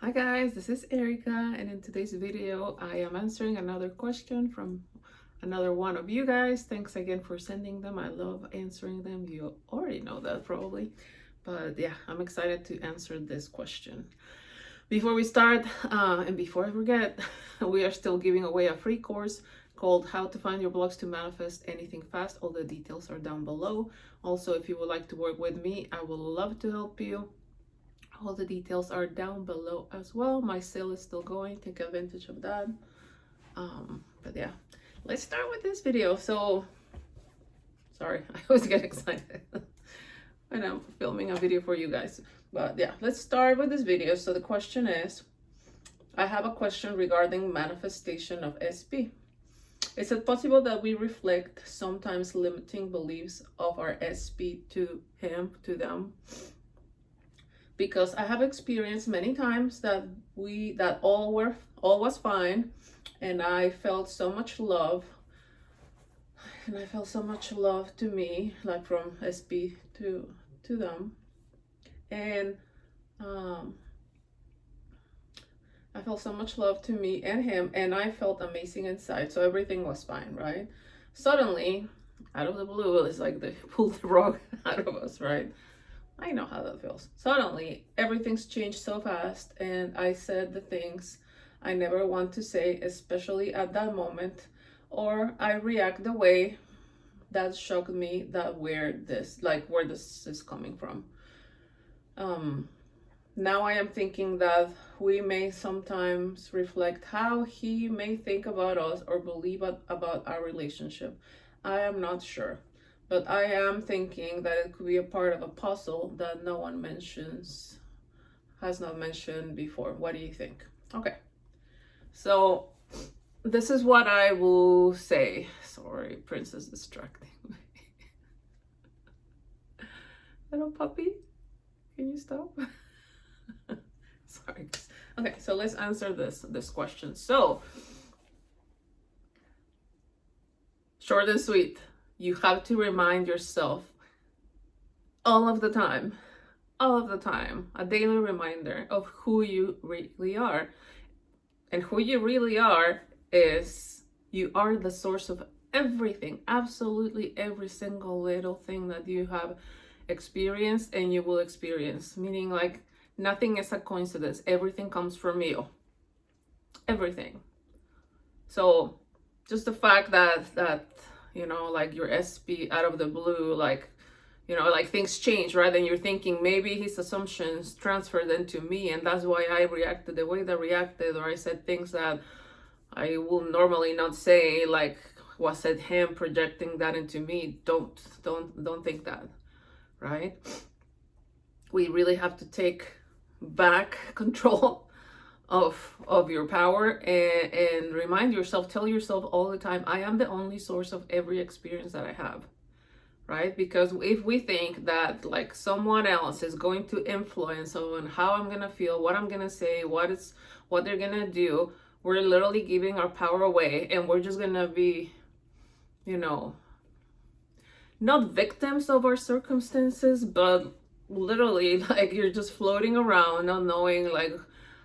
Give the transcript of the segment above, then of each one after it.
Hi guys, this is Erika, and in today's video I am answering another question from another one of you guys. Thanks again for sending them. I love answering them. You already know that probably, but yeah, I'm excited to answer this question. Before we start, and before I forget, we are still giving away a free course called How to Find Your Blocks to Manifest Anything Fast. All the details are down below. Also, if you would like to work with me, I would love to help you. All the details are down below as well. My sale is still going. Take advantage of that. But yeah, let's start with this video. So, sorry, I always get excited when I'm filming a video for you guys. But yeah, let's start with this video. So the question is, I have a question regarding manifestation of SP. Is it possible that we reflect sometimes limiting beliefs of our SP to him, to them? Because I have experienced many times that all was fine, and I felt so much love, and I felt so much love to me, like from SP to them, and I felt so much love to me and him, and I felt amazing inside, so everything was fine, right? Suddenly, out of the blue, it's like they pulled the rug out of us, right? I know how that feels. Suddenly, everything's changed so fast, and I said the things I never want to say, especially at that moment, or I react the way that shocked me, that where this is coming from. Now I am thinking that we may sometimes reflect how he may think about us or believe about our relationship. I am not sure. But I am thinking that it could be a part of a puzzle that no one has not mentioned before. What do you think? Okay, so this is what I will say. Sorry, Princess distracting me. Little puppy, can you stop? Sorry. Okay, so let's answer this question. So, short and sweet. You have to remind yourself all of the time, a daily reminder of who you really are. And who you really are is you are the source of everything, absolutely every single little thing that you have experienced and you will experience. Meaning, like, nothing is a coincidence. Everything comes from you. Everything. So just the fact that you know, like your SP out of the blue, like, you know, like things change, right? And you're thinking maybe his assumptions transferred into me, and that's why I reacted the way that I reacted, or I said things that I will normally not say, like was it him projecting that into me? Don't think that, right? We really have to take back control of your power, and remind yourself, tell yourself all the time, I am the only source of every experience that I have, right? Because if we think that like someone else is going to influence on how I'm gonna feel, what I'm gonna say, what they're gonna do, we're literally giving our power away, and we're just gonna be, you know, not victims of our circumstances, but literally like you're just floating around not knowing, like,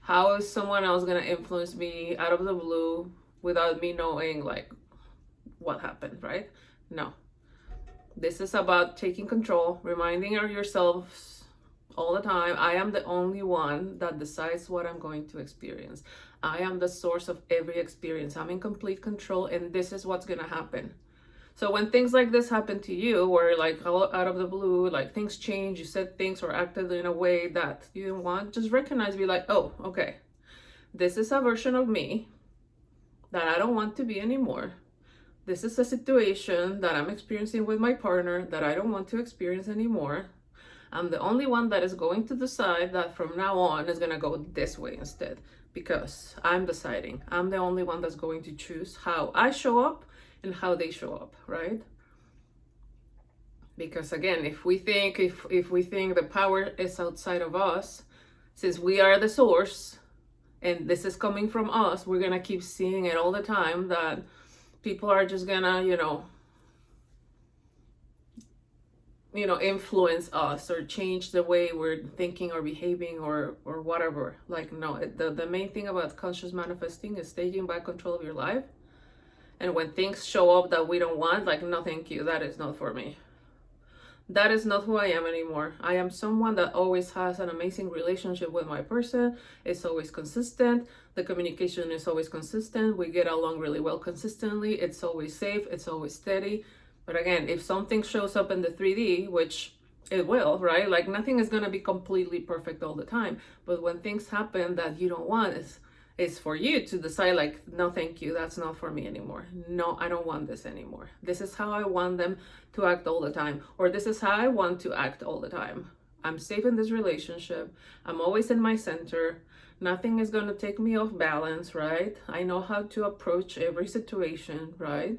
how is someone else gonna influence me out of the blue without me knowing like what happened, right? No. This is about taking control, reminding yourselves all the time, I am the only one that decides what I'm going to experience. I am the source of every experience. I'm in complete control, and this is what's gonna happen. So when things like this happen to you, where like out of the blue, like things change, you said things or acted in a way that you didn't want, just recognize, be like, oh, okay, this is a version of me that I don't want to be anymore. This is a situation that I'm experiencing with my partner that I don't want to experience anymore. I'm the only one that is going to decide that from now on is gonna go this way instead, because I'm deciding. I'm the only one that's going to choose how I show up and how they show up, right? Because again, if we think the power is outside of us, since we are the source and this is coming from us, we're gonna keep seeing it all the time, that people are just gonna, you know, influence us or change the way we're thinking or behaving or whatever. Like, no, the main thing about conscious manifesting is taking back control of your life. And when things show up that we don't want, like, no, thank you, that is not for me. That is not who I am anymore. I am someone that always has an amazing relationship with my person. It's always consistent. The communication is always consistent. We get along really well consistently. It's always safe. It's always steady. But again, if something shows up in the 3D, which it will, right? Like, nothing is going to be completely perfect all the time. But when things happen that you don't want, it's for you to decide, like, no, thank you, that's not for me anymore. No, I don't want this anymore. This is how I want them to act all the time, or this is how I want to act all the time. I'm safe in this relationship. I'm always in my center. Nothing is going to take me off balance, right? I know how to approach every situation, right?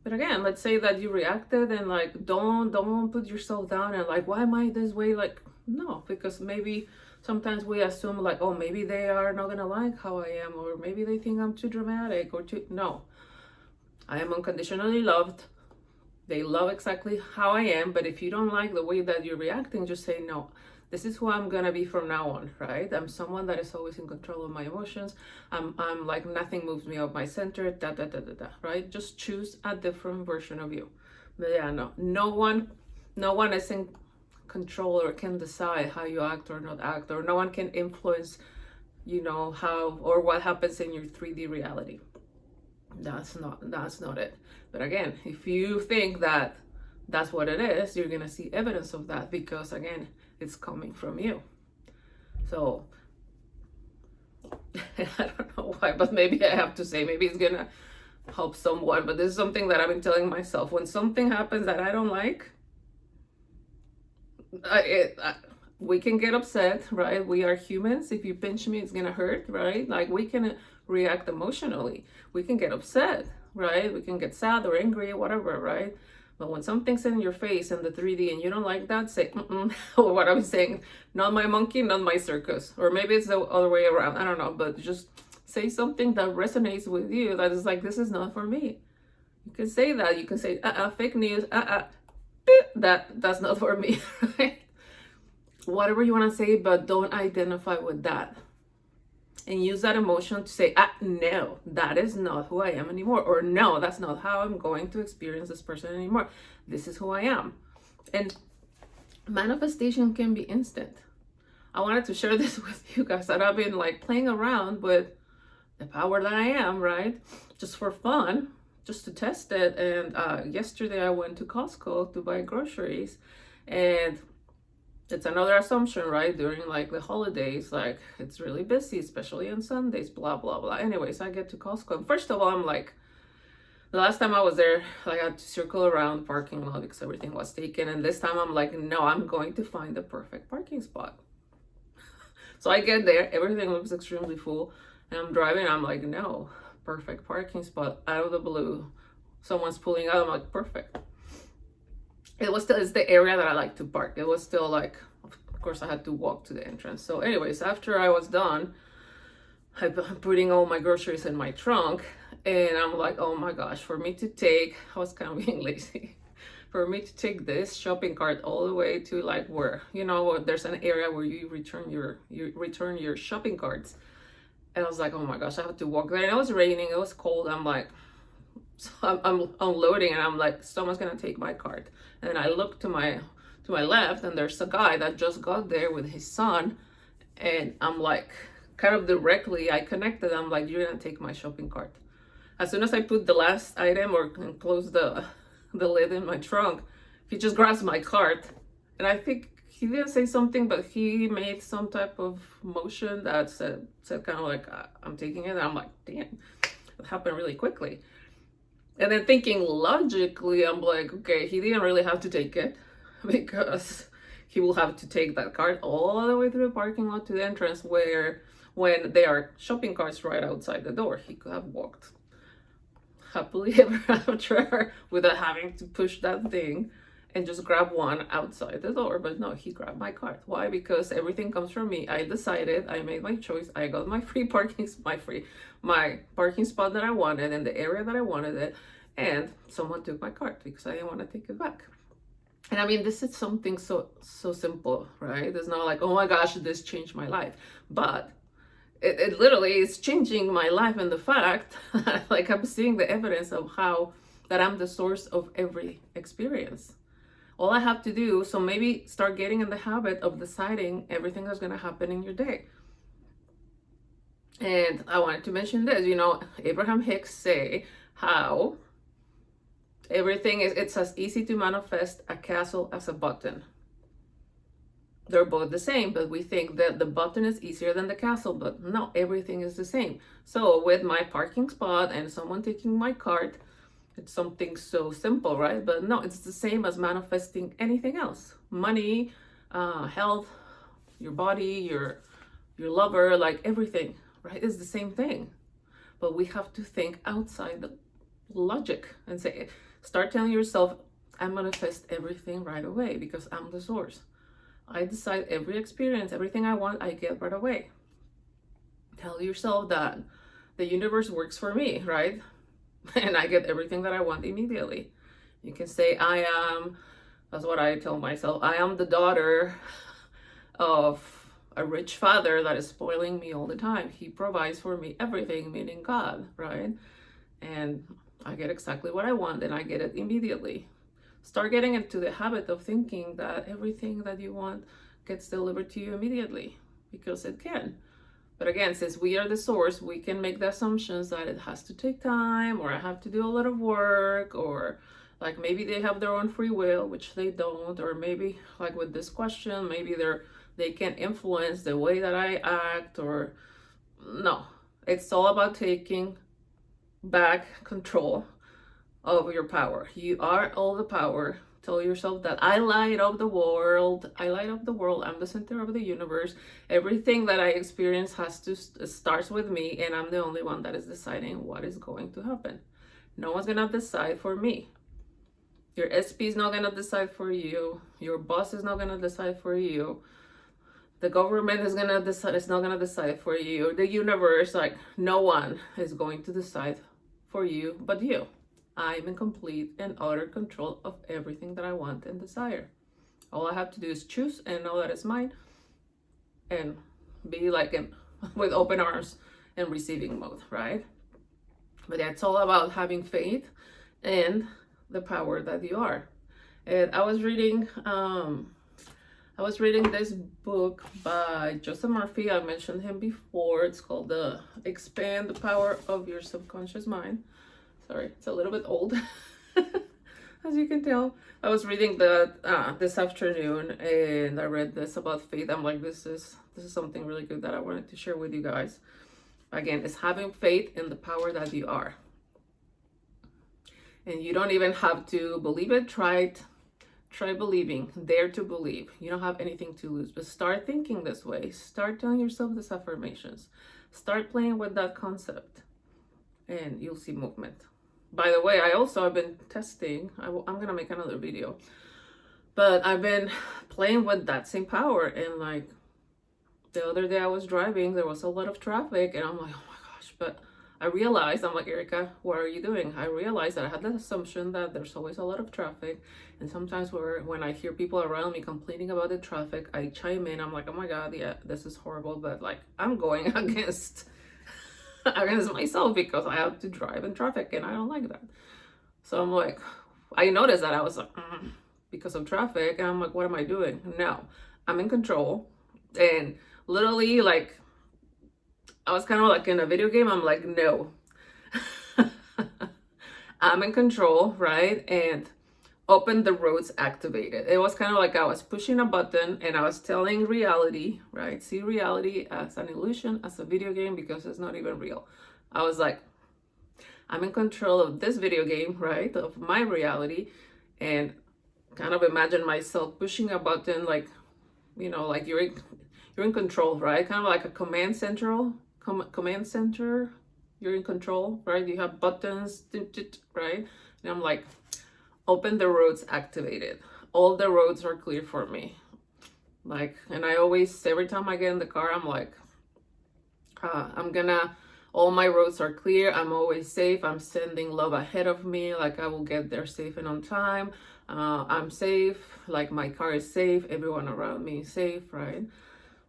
But again, let's say that you reacted, and like, don't put yourself down and like, why am I this way? Like, no, because maybe sometimes we assume like, oh, maybe they are not gonna like how I am, or maybe they think I'm too dramatic or too. No, I am unconditionally loved. They love exactly how I am. But if you don't like the way that you're reacting, just say, no, this is who I'm gonna be from now on, right? I'm someone that is always in control of my emotions. I'm like, nothing moves me off my center, right? Just choose a different version of you. But yeah, no one is in control or can decide how you act or not act, or no one can influence, how or what happens in your 3D reality. That's not it. But again, if you think that that's what it is, you're gonna see evidence of that, because again, it's coming from you. So I don't know why, but maybe I have to say, maybe it's gonna help someone, but this is something that I've been telling myself. When something happens that I don't like, we can get upset, right? We are humans. If you pinch me, it's gonna hurt, right? Like, we can react emotionally. We can get upset, right? We can get sad or angry or whatever, right? But when something's in your face in the 3D and you don't like that, say, or what I'm saying, not my monkey, not my circus. Or maybe it's the other way around. I don't know, but just say something that resonates with you, that is like, this is not for me. You can say that. You can say, fake news, that's not for me, right? Whatever you want to say, but don't identify with that. And use that emotion to say, no, that is not who I am anymore. Or no, that's not how I'm going to experience this person anymore. This is who I am. And manifestation can be instant. I wanted to share this with you guys, that I've been like playing around with the power that I am, right? Just for fun, just to test it. And yesterday I went to Costco to buy groceries, and it's another assumption, right? During like the holidays, like, it's really busy, especially on Sundays, blah, blah, blah. Anyways, I get to Costco. And first of all, I'm like, the last time I was there, like, I had to circle around the parking lot because everything was taken. And this time I'm like, no, I'm going to find the perfect parking spot. So I get there, everything looks extremely full. And I'm driving, I'm like, no, perfect parking spot. Out of the blue, someone's pulling out. I'm like, perfect. It's the area that I like to park. It was still like, of course I had to walk to the entrance. So anyways, after I was done, I'm putting all my groceries in my trunk, and I'm like, oh my gosh, I was kind of being lazy. For me to take this shopping cart all the way to like where, there's an area where you return your shopping carts. And I was like, oh my gosh, I have to walk there. And it was raining, it was cold. I'm like, so I'm unloading, and I'm like, someone's gonna take my cart. And then I look to my left, and there's a guy that just got there with his son, and I'm like, kind of directly I connected. I'm like, you're gonna take my shopping cart. As soon as I put the last item or close the lid in my trunk, he just grabs my cart, and I think he didn't say something, but he made some type of motion that said kind of like, I'm taking it. And I'm like, damn, it happened really quickly. And then thinking logically, I'm like, okay, he didn't really have to take it, because he will have to take that cart all the way through the parking lot to the entrance, where when there are shopping carts right outside the door, he could have walked happily ever after without having to push that thing and just grab one outside the door. But no, he grabbed my cart. Why? Because everything comes from me. I decided, I made my choice. I got my my parking spot that I wanted in the area that I wanted it, and someone took my cart because I didn't want to take it back. And I mean, this is something so simple, right? It's not like, oh my gosh, this changed my life. But it literally is changing my life, and the fact like I'm seeing the evidence of how that I'm the source of every experience. All I have to do, so maybe start getting in the habit of deciding everything that's going to happen in your day. And I wanted to mention this, Abraham Hicks say how everything is, it's as easy to manifest a castle as a button. They're both the same, but we think that the button is easier than the castle, but no, everything is the same. So with my parking spot and someone taking my cart, it's something so simple, right? But no, it's the same as manifesting anything else. Money, health, your body, your lover, like everything, right? It's the same thing. But we have to think outside the logic and say, start telling yourself, I manifest everything right away because I'm the source. I decide every experience, everything I want, I get right away. Tell yourself that the universe works for me, right? And I get everything that I want immediately. You can say, that's what I tell myself, I am the daughter of a rich father that is spoiling me all the time. He provides for me everything, meaning God, right? And I get exactly what I want and I get it immediately. Start getting into the habit of thinking that everything that you want gets delivered to you immediately, because it can. But again, since we are the source, we can make the assumptions that it has to take time, or I have to do a lot of work, or like maybe they have their own free will, which they don't, or maybe like with this question, maybe they can influence the way that I act, or no. It's all about taking back control of your power. You are all the power. Tell yourself that I light up the world. I light up the world. I'm the center of the universe. Everything that I experience starts with me, and I'm the only one that is deciding what is going to happen. No one's gonna decide for me. Your SP is not gonna decide for you. Your boss is not gonna decide for you. The government is gonna decide. It's not gonna decide for you. The universe, like no one is going to decide for you but you. I'm in complete and utter control of everything that I want and desire. All I have to do is choose and know that it's mine, and be like with open arms and receiving mode, right? But that's all about having faith in the power that you are. And I was reading this book by Joseph Murphy. I mentioned him before. It's called Expand the Power of Your Subconscious Mind. Sorry, it's a little bit old, as you can tell. I was reading that this afternoon, and I read this about faith. I'm like, this is something really good that I wanted to share with you guys. Again, it's having faith in the power that you are. And you don't even have to believe it. Try believing. Dare to believe. You don't have anything to lose. But start thinking this way. Start telling yourself these affirmations. Start playing with that concept, and you'll see movement. By the way, I've been testing. I'm gonna make another video, but I've been playing with that same power. And like the other day I was driving, there was a lot of traffic, and I'm like, oh my gosh. But I realized, I'm like, Erika, what are you doing? I realized that I had the assumption that there's always a lot of traffic, and sometimes when I hear people around me complaining about the traffic, I chime in. I'm like, oh my God, yeah, this is horrible, but like I'm going against myself because I have to drive in traffic and I don't like that. So I'm like, I noticed that I was like, because of traffic, and I'm like, what am I doing? No, I'm in control. And literally, like, I was kind of like in a video game. I'm like, no, I'm in control, right? And open the roads activated. It was kind of like I was pushing a button and I was telling reality, right? See reality as an illusion, as a video game, because it's not even real. I was like, I'm in control of this video game, right? Of my reality. And kind of imagine myself pushing a button, like, like you're in control, right? Kind of like a command center. You're in control, right? You have buttons, right? And I'm like, open the roads activated. All the roads are clear for me. Like, and I always, every time I get in the car, I'm like, all my roads are clear. I'm always safe. I'm sending love ahead of me. Like I will get there safe and on time. I'm safe, like my car is safe, everyone around me is safe, right?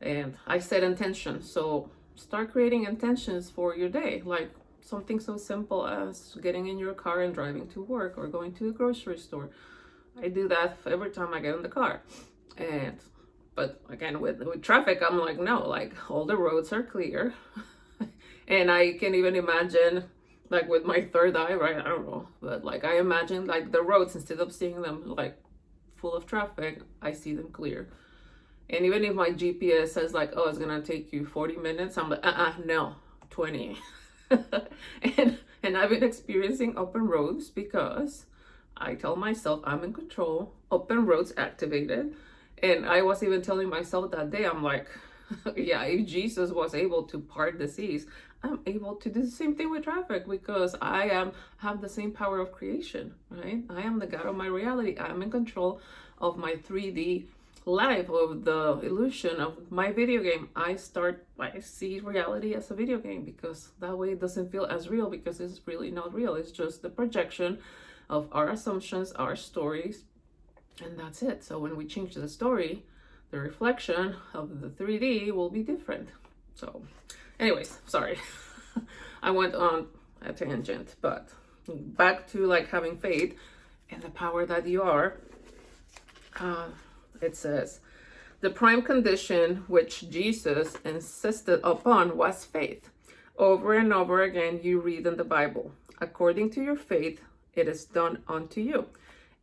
And I set intentions. So start creating intentions for your day, like something so simple as getting in your car and driving to work or going to the grocery store. I do that every time I get in the car. And but again, with traffic, I'm like, no, like all the roads are clear. And I can even imagine, like with my third eye, right? I don't know, but like I imagine like the roads, instead of seeing them like full of traffic, I see them clear. And even if my GPS says like, oh, it's gonna take you 40 minutes, I'm like, no, 20. and I've been experiencing open roads because I tell myself I'm in control, open roads activated. And I was even telling myself that day, I'm like, yeah, if Jesus was able to part the seas, I'm able to do the same thing with traffic, because I have the same power of creation, right? I am the God of my reality. I'm in control of my 3D life, of the illusion of my video game. I see reality as a video game, because that way it doesn't feel as real, because it's really not real. It's just the projection of our assumptions, our stories, and that's it. So when we change the story, the reflection of the 3D will be different. So anyways, sorry. I went on a tangent, but back to like having faith in the power that you are. It says, the prime condition which Jesus insisted upon was faith. Over and over again, you read in the Bible, according to your faith, it is done unto you.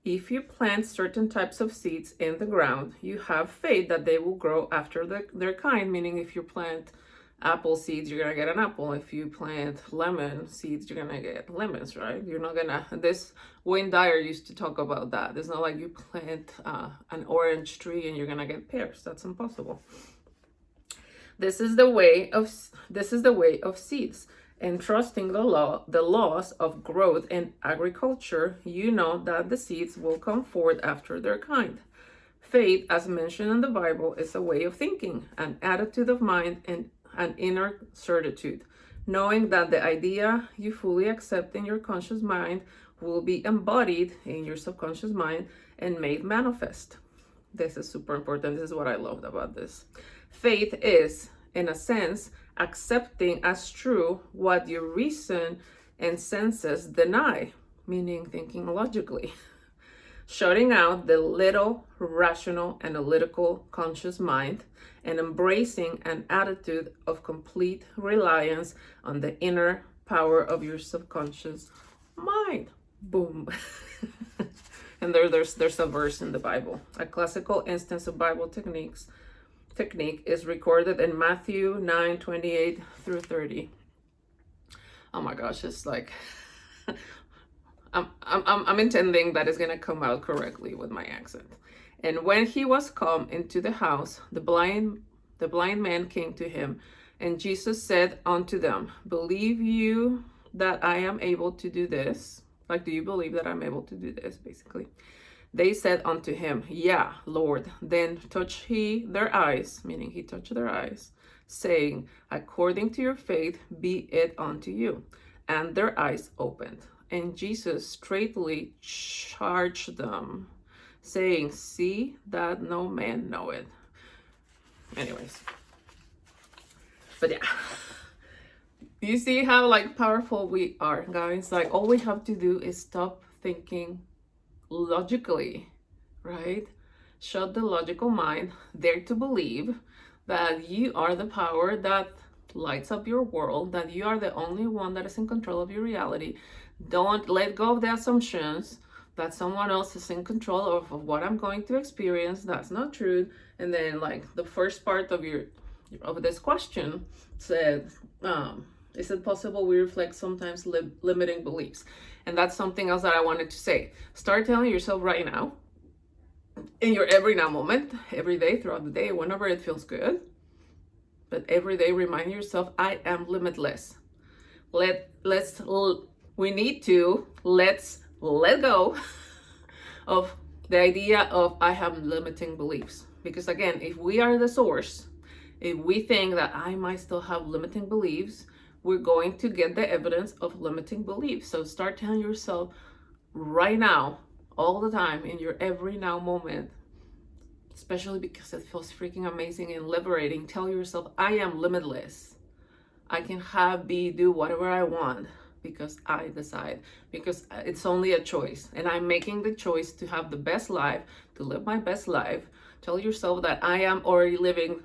If you plant certain types of seeds in the ground, you have faith that they will grow after their kind, meaning if you plant apple seeds, you're gonna get an apple. If you plant lemon seeds, you're gonna get lemons, right? You're not gonna, this Wayne Dyer used to talk about that. It's not like you plant an orange tree and you're gonna get pears. That's impossible. This is the way of seeds. And trusting the laws of growth in agriculture, you know that the seeds will come forth after their kind. Faith, as mentioned in the Bible, is a way of thinking, an attitude of mind, and an inner certitude, knowing that the idea you fully accept in your conscious mind will be embodied in your subconscious mind and made manifest. This is super important. This is what I loved about this. Faith is, in a sense, accepting as true what your reason and senses deny, meaning thinking logically. Shutting out the little rational, analytical, conscious mind and embracing an attitude of complete reliance on the inner power of your subconscious mind. Boom. And there's a verse in the Bible. A classical instance of Bible technique is recorded in Matthew 9:28 through 30. Oh my gosh, it's like I'm intending that it's gonna come out correctly with my accent. And when he was come into the house, the blind man came to him, and Jesus said unto them, believe you that I am able to do this? Like, do you believe that I'm able to do this, basically? They said unto him, yeah, Lord. Then touched he their eyes, meaning he touched their eyes, saying, according to your faith be it unto you. And their eyes opened. And Jesus straightly charged them, saying, see that no man know it. Anyways. But yeah. You see how like powerful we are, guys? Like all we have to do is stop thinking logically, right? Shut the logical mind, dare to believe that you are the power that lights up your world, that you are the only one that is in control of your reality. Don't let go of the assumptions that someone else is in control of what I'm going to experience. That's not true. And then like the first part of this question said, is it possible we reflect sometimes limiting beliefs? And that's something else that I wanted to say. Start telling yourself right now, in your every now moment, every day, throughout the day, whenever it feels good, but every day remind yourself, I am limitless. Let's let go of the idea of I have limiting beliefs. Because again, if we are the source, if we think that I might still have limiting beliefs, we're going to get the evidence of limiting beliefs. So start telling yourself right now, all the time in your every now moment, especially because it feels freaking amazing and liberating. Tell yourself, I am limitless. I can have, be, do whatever I want because I decide, because it's only a choice, and I'm making the choice to have the best life, to live my best life. Tell yourself that I am already living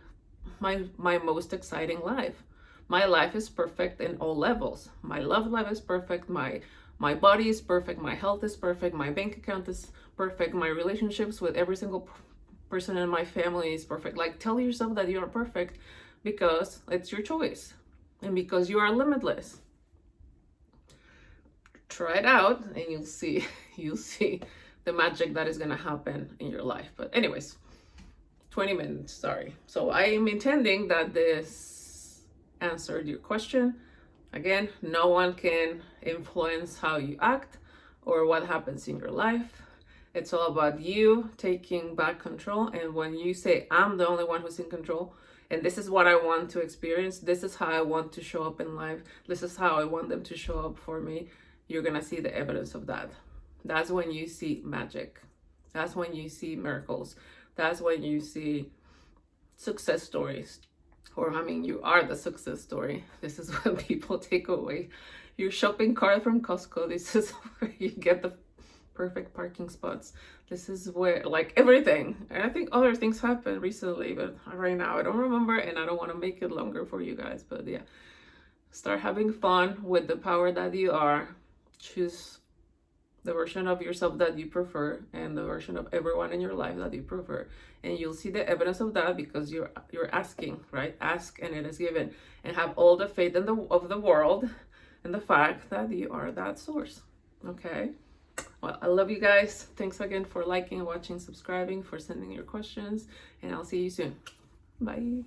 my most exciting life. My life is perfect in all levels. My love life is perfect. My body is perfect. My health is perfect. My bank account is perfect. My relationships with every single person in my family is perfect. Like, tell yourself that you are perfect because it's your choice and because you are limitless. Try it out and you'll see the magic that is gonna happen in your life. But anyways, 20 minutes, sorry. So I am intending that this answered your question. Again, no one can influence how you act or what happens in your life. It's all about you taking back control. And when you say, I'm the only one who's in control, and this is what I want to experience, this is how I want to show up in life, this is how I want them to show up for me, you're gonna see the evidence of that. That's when you see magic. That's when you see miracles. That's when you see success stories. Or, I mean, you are the success story. This is when people take away your shopping cart from Costco. This is where you get the perfect parking spots. This is where, like, everything. And I think other things happened recently, but right now I don't remember, and I don't want to make it longer for you guys. But yeah, start having fun with the power that you are. Choose the version of yourself that you prefer and the version of everyone in your life that you prefer, and you'll see the evidence of that because you're asking, right? Ask and it is given, and have all the faith in of the world and the fact that you are that source. Okay, well, I love you guys. Thanks again for liking, watching, subscribing, for sending your questions, and I'll see you soon. Bye.